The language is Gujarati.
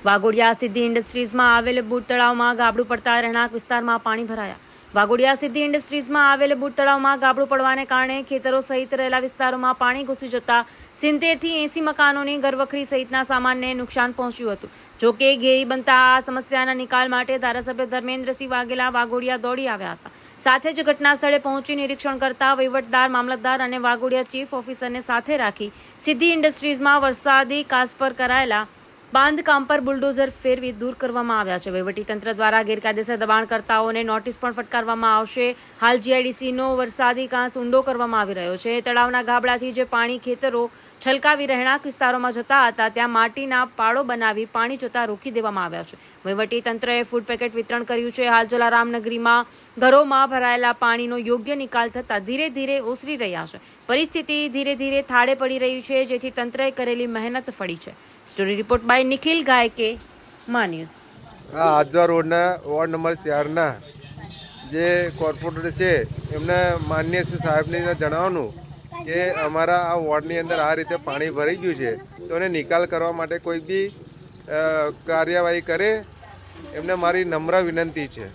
વાઘોડિયા સિદ્ધિ ઇન્ડસ્ટ્રીઝમાં આવેલ બુટ તળાવમાં ગાબડું પડતા રહેણાંક વિસ્તારમાં પાણી ભરાયા. વાઘોડિયા સિદ્ધિ ઇન્ડસ્ટ્રીઝમાં આવેલ બુટ તળાવમાં ગાબડું પડવાને કારણે ખેતરો સહિત રહેલા વિસ્તારોમાં પાણી ઘૂસી જતા 70 થી 80 મકાનોની ઘરવખરી સહિતના સામાનને નુકસાન પહોંચ્યું હતું. જોકે ઘેરી બનતા આ સમસ્યાના નિકાલ માટે ધારાસભ્ય ધર્મેન્દ્રસિંહ વાઘેલા વાઘોડિયા દોડી આવ્યા હતા. સાથે જ ઘટના સ્થળે પહોંચી નિરીક્ષણ કરતા વહીવટદાર, મામલતદાર અને વાઘોડિયા ચીફ ઓફિસરને સાથે રાખી સિદ્ધિ ઇન્ડસ્ટ્રીઝમાં વરસાદી કાસ પર કરાયેલા બાંધકામ પર બુલડોઝર ફેરવી દૂર કરવામાં આવ્યા છે. વહીવટીતંત્ર દ્વારા ગેરકાયદેસર દબાણકર્તાઓને નોટિસ પણ ફટકારવામાં આવશે. હાલ જીઆઈડીસીનો વરસાદી કાંસ ઊંડો કરવામાં આવી રહ્યો છે. તળાવના ગાબડાથી જે પાણી ખેતરો છલકાવી રહેણાંક વિસ્તારોમાં જતા હતા ત્યાં માટીના પાળો બનાવી પાણી જતા રોકી દેવામાં આવ્યા છે. વહીવટીતંત્રએ ફૂડ પેકેટ વિતરણ કર્યું છે. હાલ જલારામનગરીમાં ઘરોમાં ભરાયેલા પાણીનો યોગ્ય નિકાલ થતાં ધીરે ધીરે ઓસરી રહ્યા છે. પરિસ્થિતિ ધીરે ધીરે થાળે પડી રહી છે, જેથી તંત્રએ કરેલી મહેનત ફળી છે. સ્ટોરી રિપોર્ટ બાય નિખિલ ગાયકે, મા ન્યૂઝ. આજવા રોડના વોર્ડ નંબર 4ના જે કોર્પોરેટર છે એમને માન્ય શ્રી સાહેબને જણાવવાનું કે અમારા આ વોર્ડની અંદર આ રીતે પાણી ભરાઈ ગયું છે, તો એને નિકાલ કરવા માટે કોઈ બી કાર્યવાહી કરે, એમને મારી નમ્ર વિનંતી છે.